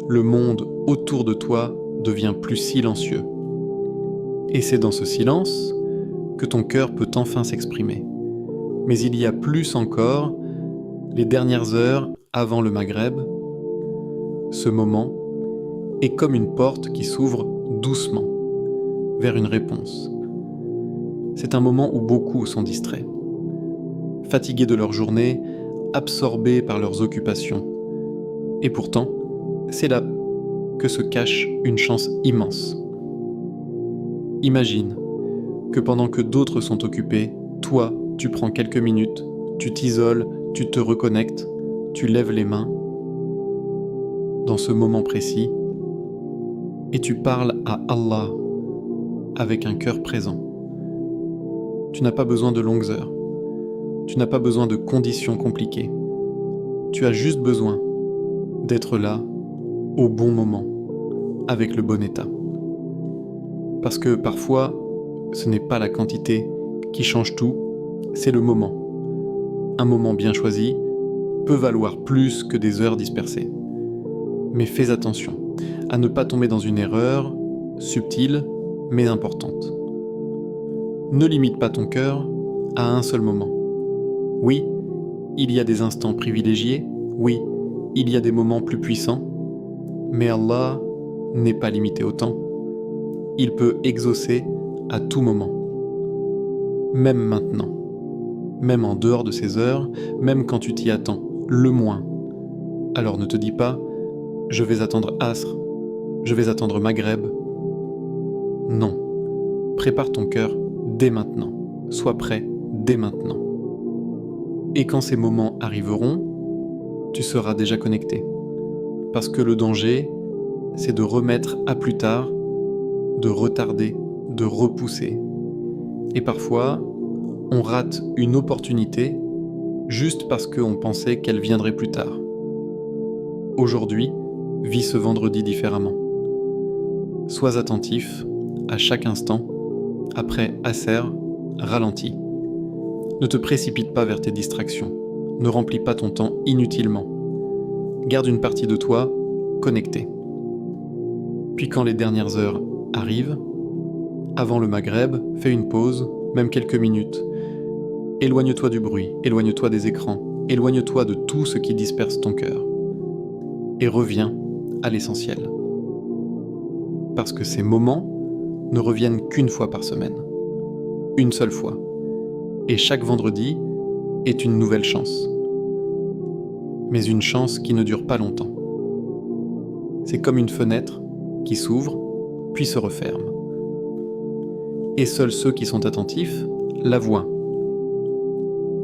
le monde autour de toi devient plus silencieux. Et c'est dans ce silence que ton cœur peut enfin s'exprimer. Mais il y a plus encore, les dernières heures avant le Maghreb, ce moment est comme une porte qui s'ouvre doucement vers une réponse. C'est un moment où beaucoup sont distraits, fatigués de leur journée, absorbés par leurs occupations. Et pourtant, c'est là que se cache une chance immense. Imagine que pendant que d'autres sont occupés, toi, tu prends quelques minutes, tu t'isoles, tu te reconnectes, tu lèves les mains dans ce moment précis et tu parles à Allah avec un cœur présent. Tu n'as pas besoin de longues heures, tu n'as pas besoin de conditions compliquées. Tu as juste besoin d'être là au bon moment, avec le bon état. Parce que parfois, ce n'est pas la quantité qui change tout, c'est le moment. Un moment bien choisi peut valoir plus que des heures dispersées. Mais fais attention à ne pas tomber dans une erreur subtile mais importante. Ne limite pas ton cœur à un seul moment. Oui, il y a des instants privilégiés, oui, il y a des moments plus puissants, mais Allah n'est pas limité au temps. Il peut exaucer à tout moment, même maintenant, même en dehors de ces heures, même quand tu t'y attends, le moins. Alors ne te dis pas « je vais attendre Asr, je vais attendre Maghreb ». Non, prépare ton cœur dès maintenant, sois prêt dès maintenant. Et quand ces moments arriveront, tu seras déjà connecté. Parce que le danger, c'est de remettre à plus tard, de retarder, de repousser. Et parfois, on rate une opportunité juste parce qu'on pensait qu'elle viendrait plus tard. Aujourd'hui, vis ce vendredi différemment. Sois attentif à chaque instant. Après Asr, ralentis. Ne te précipite pas vers tes distractions. Ne remplis pas ton temps inutilement. Garde une partie de toi connectée. Puis quand les dernières heures arrivent, avant le Maghreb, fais une pause, même quelques minutes. Éloigne-toi du bruit, éloigne-toi des écrans, éloigne-toi de tout ce qui disperse ton cœur. Et reviens à l'essentiel. Parce que ces moments ne reviennent qu'une fois par semaine. Une seule fois. Et chaque vendredi est une nouvelle chance. Mais une chance qui ne dure pas longtemps. C'est comme une fenêtre qui s'ouvre, puis se referme. Et seuls ceux qui sont attentifs la voient.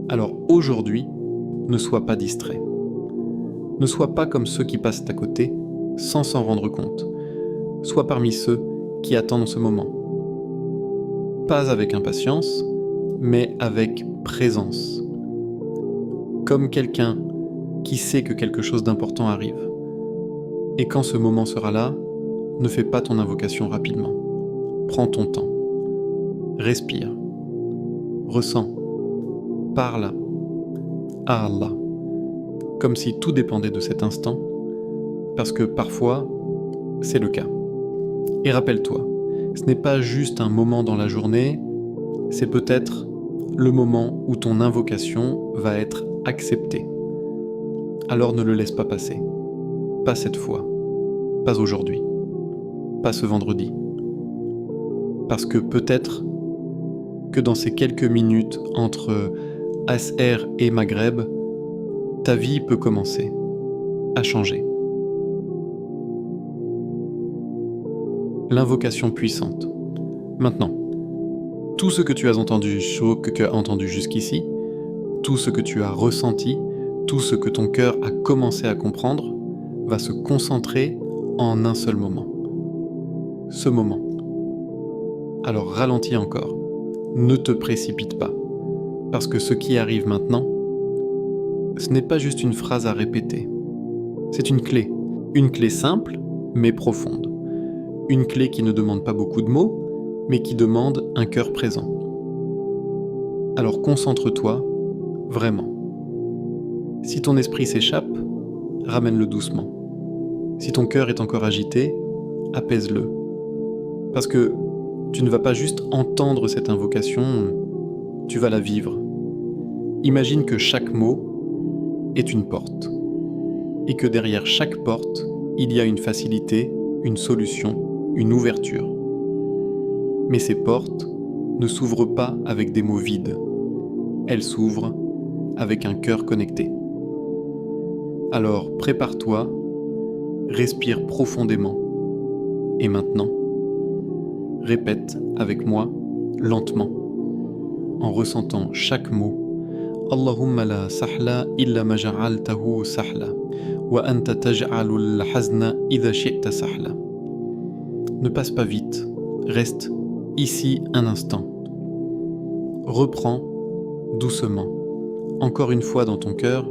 Alors aujourd'hui, ne sois pas distrait. Ne sois pas comme ceux qui passent à côté sans s'en rendre compte. Sois parmi ceux qui attendent ce moment. Pas avec impatience, mais avec présence. Comme quelqu'un qui sait que quelque chose d'important arrive. Et quand ce moment sera là, ne fais pas ton invocation rapidement. Prends ton temps. Respire. Ressens. Parle à Allah. Comme si tout dépendait de cet instant, parce que parfois, c'est le cas. Et rappelle-toi, ce n'est pas juste un moment dans la journée, c'est peut-être le moment où ton invocation va être acceptée. Alors ne le laisse pas passer. Pas cette fois. Pas aujourd'hui. Pas ce vendredi. Parce que peut-être que dans ces quelques minutes entre Asr et Maghreb, ta vie peut commencer à changer. L'invocation puissante. Maintenant, tout ce que tu as entendu, que tu as entendu jusqu'ici, tout ce que tu as ressenti, tout ce que ton cœur a commencé à comprendre, va se concentrer en un seul moment. Ce moment. Alors ralentis encore. Ne te précipite pas. Parce que ce qui arrive maintenant, ce n'est pas juste une phrase à répéter. C'est une clé. Une clé simple, mais profonde. Une clé qui ne demande pas beaucoup de mots, mais qui demande un cœur présent. Alors concentre-toi, vraiment. Si ton esprit s'échappe, ramène-le doucement. Si ton cœur est encore agité, apaise-le. Parce que tu ne vas pas juste entendre cette invocation, tu vas la vivre. Imagine que chaque mot est une porte. Et que derrière chaque porte, il y a une facilité, une solution, une ouverture. Mais ces portes ne s'ouvrent pas avec des mots vides. Elles s'ouvrent avec un cœur connecté. Alors prépare-toi, respire profondément. Et maintenant, répète avec moi, lentement, en ressentant chaque mot. Allahumma la sahla illa ma ja'altahu sahla, wa anta taj'alul hazna idha shi'ta sahla. Ne passe pas vite, reste ici un instant. Reprends doucement, encore une fois dans ton cœur,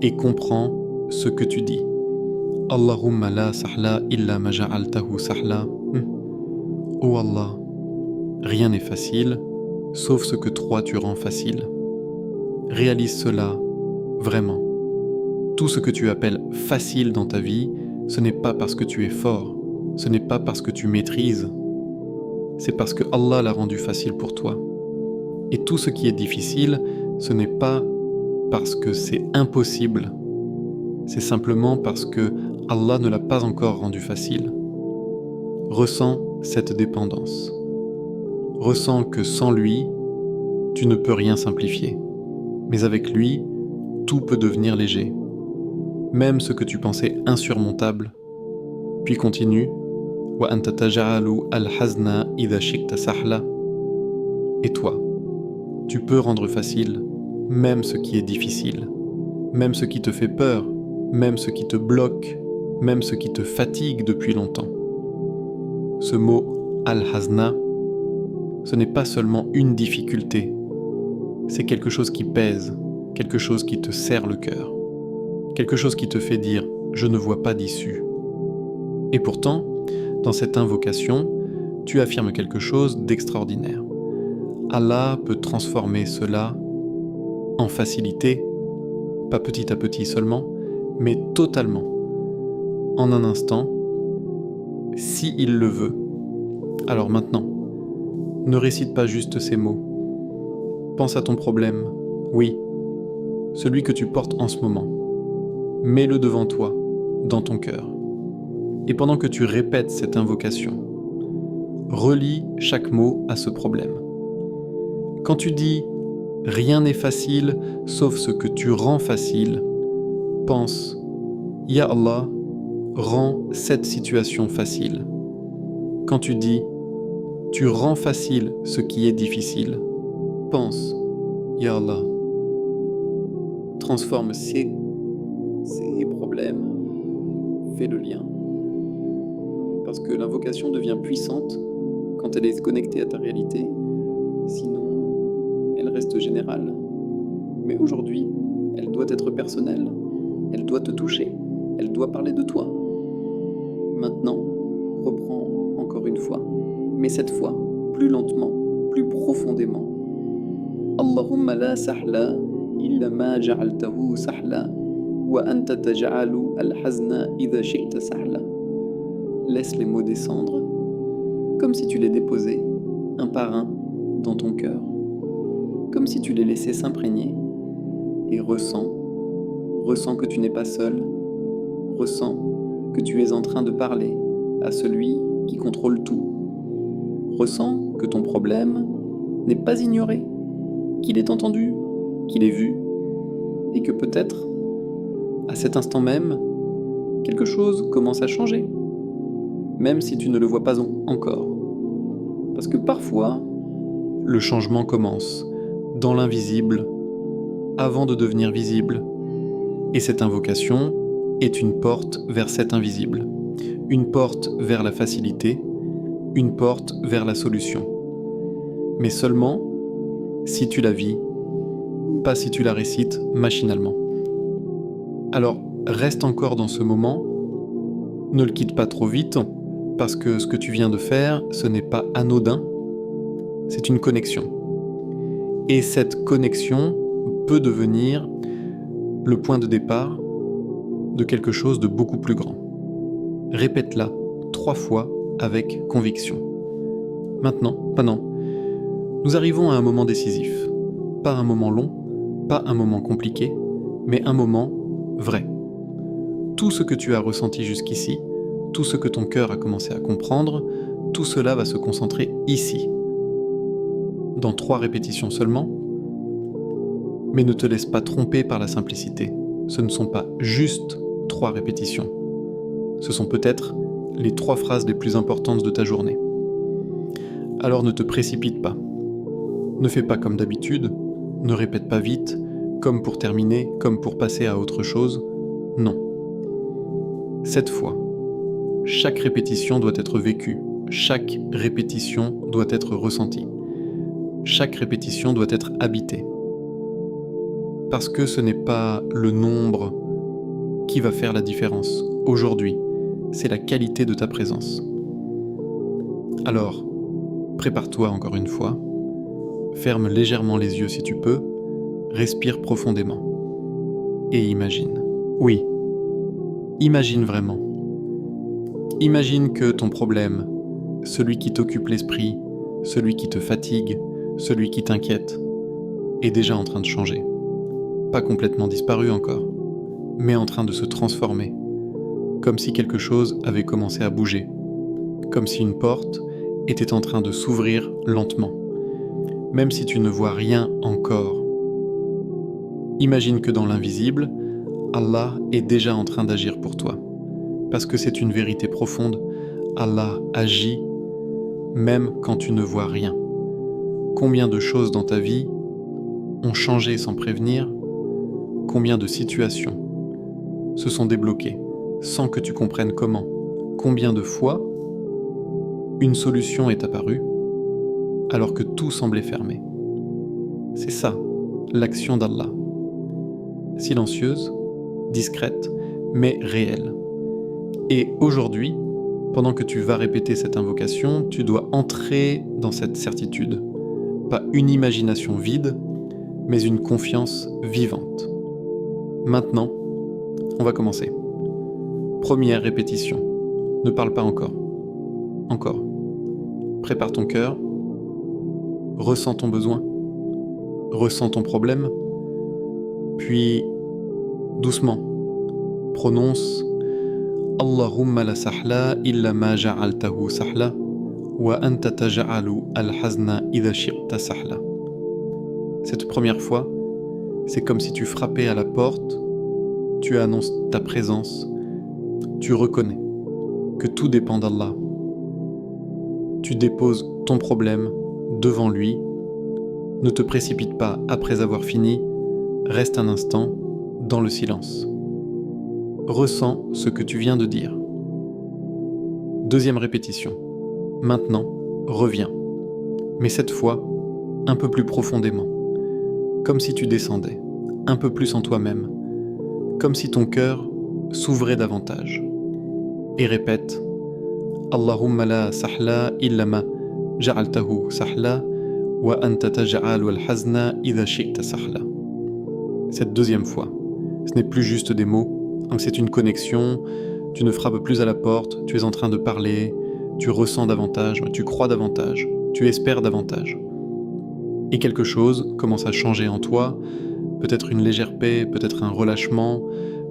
et comprends ce que tu dis. Allahumma la sahla illa ma ja'altahu sahla. Oh Allah, rien n'est facile, sauf ce que toi tu rends facile. Réalise cela, vraiment. Tout ce que tu appelles facile dans ta vie, ce n'est pas parce que tu es fort, ce n'est pas parce que tu maîtrises, c'est parce que Allah l'a rendu facile pour toi. Et tout ce qui est difficile, ce n'est pas parce que c'est impossible, c'est simplement parce que Allah ne l'a pas encore rendu facile. Ressens cette dépendance. Ressens que sans lui, tu ne peux rien simplifier. Mais avec lui, tout peut devenir léger. Même ce que tu pensais insurmontable. Puis continue. Wa anta taj'alu al-hazna idha shi'ta sahla. Et toi, tu peux rendre facile même ce qui est difficile, même ce qui te fait peur, même ce qui te bloque, même ce qui te fatigue depuis longtemps. Ce mot al-hazna, ce n'est pas seulement une difficulté, c'est quelque chose qui pèse, quelque chose qui te serre le cœur, quelque chose qui te fait dire « je ne vois pas d'issue ». Et pourtant, dans cette invocation, tu affirmes quelque chose d'extraordinaire. Allah peut transformer cela en facilité, pas petit à petit seulement, mais totalement, en un instant, si il le veut. Alors maintenant, ne récite pas juste ces mots. Pense à ton problème, oui, celui que tu portes en ce moment. Mets-le devant toi, dans ton cœur. Et pendant que tu répètes cette invocation, relie chaque mot à ce problème. Quand tu dis « rien n'est facile sauf ce que tu rends facile », pense « Ya Allah, rends cette situation facile ». Quand tu dis « tu rends facile ce qui est difficile », pense « Ya Allah, transforme ces problèmes, fais le lien. » Parce que l'invocation devient puissante quand elle est connectée à ta réalité, sinon elle reste générale. Mais aujourd'hui, elle doit être personnelle, elle doit te toucher, elle doit parler de toi. Maintenant, reprends encore une fois, mais cette fois, plus lentement, plus profondément. Allahumma la sahla illa ma ja'altahu sahla wa anta taj'alu al-hazna idha shi'ta sahla. Laisse les mots descendre, comme si tu les déposais, un par un, dans ton cœur, comme si tu les laissais s'imprégner, et ressens que tu n'es pas seul, ressens que tu es en train de parler à celui qui contrôle tout, ressens que ton problème n'est pas ignoré, qu'il est entendu, qu'il est vu, et que peut-être, à cet instant même, quelque chose commence à changer, même si tu ne le vois pas encore. Parce que parfois, le changement commence dans l'invisible avant de devenir visible. Et cette invocation est une porte vers cet invisible, une porte vers la facilité, une porte vers la solution. Mais seulement si tu la vis, pas si tu la récites machinalement. Alors, reste encore dans ce moment, ne le quitte pas trop vite, parce que ce que tu viens de faire, ce n'est pas anodin, c'est une connexion. Et cette connexion peut devenir le point de départ de quelque chose de beaucoup plus grand. Répète-la 3 fois avec conviction. Maintenant, nous arrivons à un moment décisif. Pas un moment long, pas un moment compliqué, mais un moment vrai. Tout ce que tu as ressenti jusqu'ici, tout ce que ton cœur a commencé à comprendre, tout cela va se concentrer ici. Dans 3 répétitions seulement, mais ne te laisse pas tromper par la simplicité. Ce ne sont pas juste 3 répétitions. Ce sont peut-être les 3 phrases les plus importantes de ta journée. Alors ne te précipite pas. Ne fais pas comme d'habitude, ne répète pas vite, comme pour terminer, comme pour passer à autre chose. Non. Cette fois, chaque répétition doit être vécue, chaque répétition doit être ressentie. Chaque répétition doit être habitée. Parce que ce n'est pas le nombre qui va faire la différence. Aujourd'hui, c'est la qualité de ta présence. Alors, prépare-toi encore une fois, ferme légèrement les yeux si tu peux, respire profondément et imagine. Oui, imagine vraiment. Imagine que ton problème, celui qui t'occupe l'esprit, celui qui te fatigue, celui qui t'inquiète, est déjà en train de changer. Pas complètement disparu encore, mais en train de se transformer, comme si quelque chose avait commencé à bouger, comme si une porte était en train de s'ouvrir lentement, même si tu ne vois rien encore. Imagine que dans l'invisible, Allah est déjà en train d'agir pour toi, parce que c'est une vérité profonde, Allah agit même quand tu ne vois rien. Combien de choses dans ta vie ont changé sans prévenir? Combien de situations se sont débloquées sans que tu comprennes comment? Combien de fois une solution est apparue alors que tout semblait fermé? C'est ça, l'action d'Allah. Silencieuse, discrète, mais réelle. Et aujourd'hui, pendant que tu vas répéter cette invocation, tu dois entrer dans cette certitude. Pas une imagination vide, mais une confiance vivante. Maintenant, on va commencer. Première répétition. Ne parle pas encore. Encore. Prépare ton cœur. Ressens ton besoin. Ressens ton problème. Puis, doucement, prononce Allahumma la sahla illa ma ja'altahu sahla wa anta taj'alu al-hazna idha shi'ta sahla. Cette première fois, c'est comme si tu frappais à la porte, tu annonces ta présence, tu reconnais que tout dépend d'Allah. Tu déposes ton problème devant lui, ne te précipite pas après avoir fini, reste un instant dans le silence. Ressens ce que tu viens de dire. Deuxième répétition. Maintenant, reviens. Mais cette fois, un peu plus profondément. Comme si tu descendais, un peu plus en toi-même. Comme si ton cœur s'ouvrait davantage. Et répète Allahumma la sahla illa ma ja'altahu sahla wa anta taj'alu al-hazna idha shi'ta sahla. Cette deuxième fois, ce n'est plus juste des mots, c'est une connexion, tu ne frappes plus à la porte, tu es en train de parler, tu ressens davantage, tu crois davantage, tu espères davantage. Et quelque chose commence à changer en toi, peut-être une légère paix, peut-être un relâchement,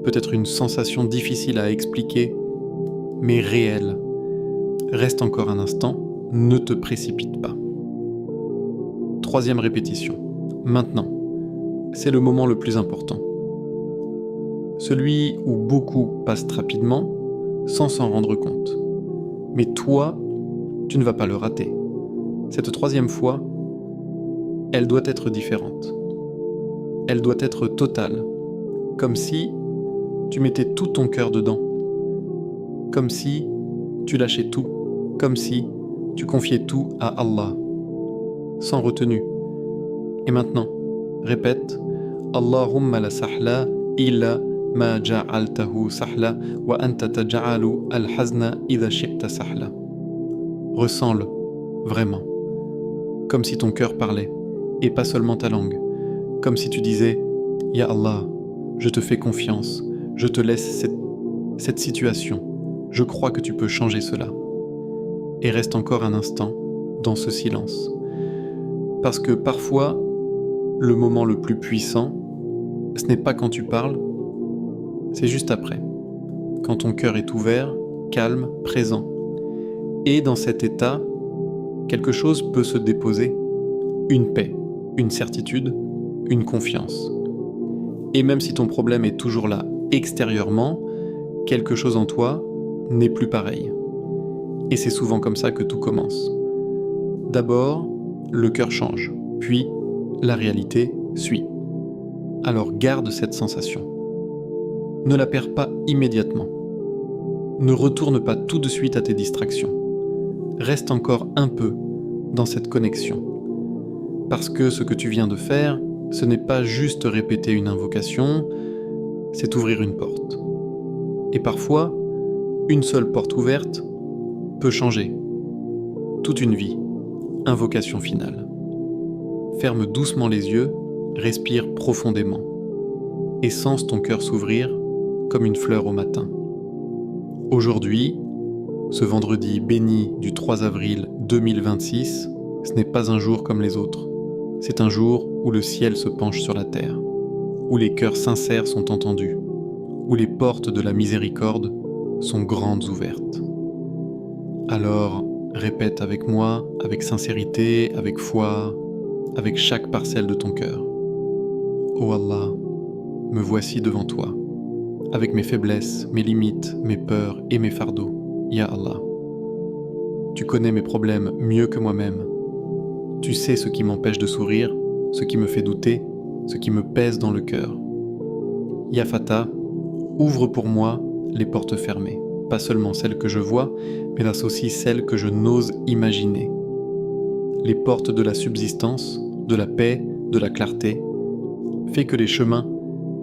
peut-être une sensation difficile à expliquer, mais réelle. Reste encore un instant, ne te précipite pas. Troisième répétition. Maintenant, c'est le moment le plus important. Celui où beaucoup passent rapidement, sans s'en rendre compte. Mais toi, tu ne vas pas le rater. Cette troisième fois, elle doit être différente. Elle doit être totale. Comme si tu mettais tout ton cœur dedans. Comme si tu lâchais tout. Comme si tu confiais tout à Allah. Sans retenue. Et maintenant, répète Allahumma la sahla illa ma ja'altahu sahla wa anta taj'alu al-hazna idha shi'ta sahla. Ressens-le, vraiment. Comme si ton cœur parlait, et pas seulement ta langue. Comme si tu disais Ya Allah, je te fais confiance, je te laisse cette situation, je crois que tu peux changer cela. Et reste encore un instant dans ce silence. Parce que parfois, le moment le plus puissant, ce n'est pas quand tu parles, c'est juste après. Quand ton cœur est ouvert, calme, présent. Et dans cet état, quelque chose peut se déposer. Une paix, une certitude, une confiance. Et même si ton problème est toujours là extérieurement, quelque chose en toi n'est plus pareil. Et c'est souvent comme ça que tout commence. D'abord, le cœur change, puis la réalité suit. Alors garde cette sensation. Ne la perds pas immédiatement. Ne retourne pas tout de suite à tes distractions. Reste encore un peu dans cette connexion. Parce que ce que tu viens de faire, ce n'est pas juste répéter une invocation, c'est ouvrir une porte. Et parfois, une seule porte ouverte peut changer toute une vie. Invocation finale. Ferme doucement les yeux, respire profondément et sens ton cœur s'ouvrir comme une fleur au matin. Aujourd'hui, ce vendredi béni du 3 avril 2026, ce n'est pas un jour comme les autres. C'est un jour où le ciel se penche sur la terre, où les cœurs sincères sont entendus, où les portes de la miséricorde sont grandes ouvertes. Alors, répète avec moi, avec sincérité, avec foi, avec chaque parcelle de ton cœur. Ô Allah, me voici devant toi, avec mes faiblesses, mes limites, mes peurs et mes fardeaux. Ya Allah, tu connais mes problèmes mieux que moi-même. Tu sais ce qui m'empêche de sourire, ce qui me fait douter, ce qui me pèse dans le cœur. Ya Fata, ouvre pour moi les portes fermées, pas seulement celles que je vois, mais là aussi celles que je n'ose imaginer. Les portes de la subsistance, de la paix, de la clarté. Fais que les chemins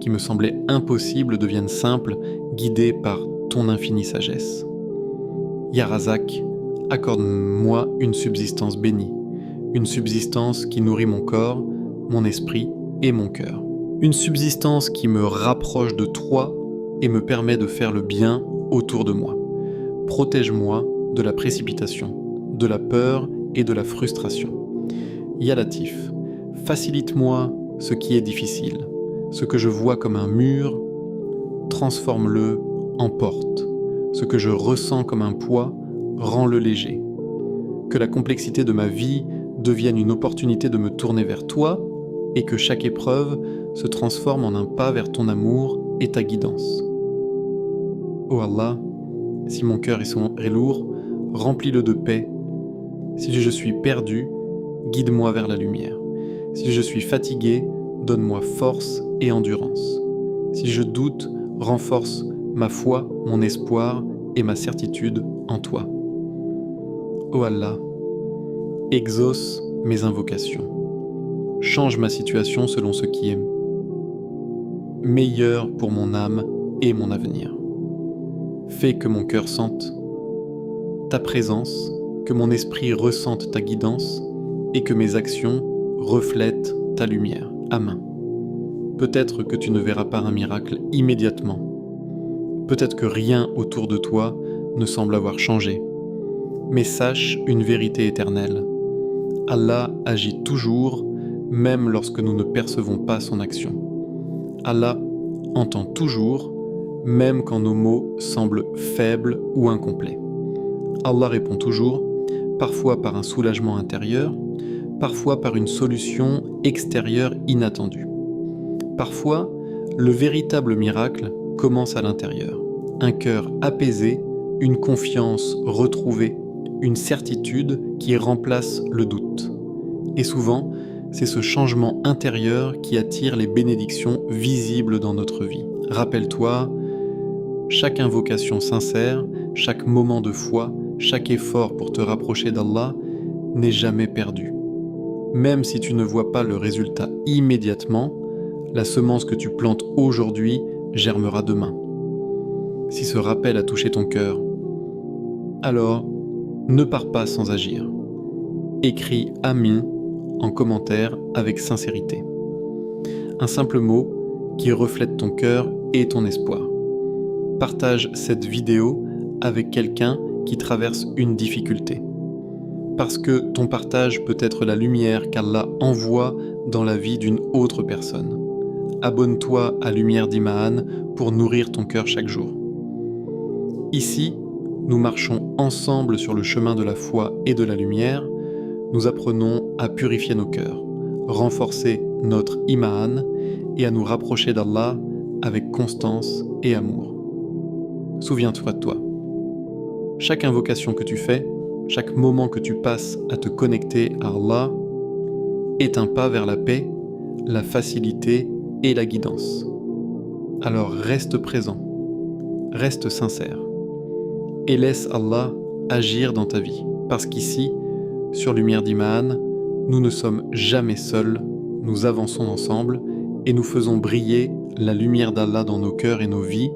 qui me semblaient impossibles deviennent simples, guidés par ton infinie sagesse. Ya Razak, accorde-moi une subsistance bénie, une subsistance qui nourrit mon corps, mon esprit et mon cœur. Une subsistance qui me rapproche de toi et me permet de faire le bien autour de moi. Protège-moi de la précipitation, de la peur et de la frustration. Ya Latif, facilite-moi ce qui est difficile, ce que je vois comme un mur, transforme-le en porte. Ce que je ressens comme un poids, rends-le léger. Que la complexité de ma vie devienne une opportunité de me tourner vers toi et que chaque épreuve se transforme en un pas vers ton amour et ta guidance. Oh Allah, si mon cœur est lourd, remplis-le de paix. Si je suis perdu, guide-moi vers la lumière. Si je suis fatigué, donne-moi force et endurance. Si je doute, renforce ma foi, mon espoir et ma certitude en toi. Oh Allah, exauce mes invocations. Change ma situation selon ce qui est meilleur pour mon âme et mon avenir. Fais que mon cœur sente ta présence, que mon esprit ressente ta guidance et que mes actions reflètent ta lumière. Amen. Peut-être que tu ne verras pas un miracle immédiatement. Peut-être que rien autour de toi ne semble avoir changé. Mais sache une vérité éternelle. Allah agit toujours, même lorsque nous ne percevons pas son action. Allah entend toujours, même quand nos mots semblent faibles ou incomplets. Allah répond toujours, parfois par un soulagement intérieur, parfois par une solution extérieure inattendue. Parfois, le véritable miracle commence à l'intérieur. Un cœur apaisé, une confiance retrouvée, une certitude qui remplace le doute. Et souvent, c'est ce changement intérieur qui attire les bénédictions visibles dans notre vie. Rappelle-toi, chaque invocation sincère, chaque moment de foi, chaque effort pour te rapprocher d'Allah n'est jamais perdu. Même si tu ne vois pas le résultat immédiatement, la semence que tu plantes aujourd'hui germera demain. Si ce rappel a touché ton cœur, alors ne pars pas sans agir. Écris « Amin » en commentaire avec sincérité. Un simple mot qui reflète ton cœur et ton espoir. Partage cette vidéo avec quelqu'un qui traverse une difficulté. Parce que ton partage peut être la lumière qu'Allah envoie dans la vie d'une autre personne. Abonne-toi à Lumière d'Imaan pour nourrir ton cœur chaque jour. Ici, nous marchons ensemble sur le chemin de la foi et de la lumière. Nous apprenons à purifier nos cœurs, renforcer notre Imaan et à nous rapprocher d'Allah avec constance et amour. Souviens-toi de toi. Chaque invocation que tu fais, chaque moment que tu passes à te connecter à Allah est un pas vers la paix, la facilité et la guidance. Alors reste présent, reste sincère et laisse Allah agir dans ta vie. Parce qu'ici, sur Lumière d'Imaan, nous ne sommes jamais seuls, nous avançons ensemble et nous faisons briller la lumière d'Allah dans nos cœurs et nos vies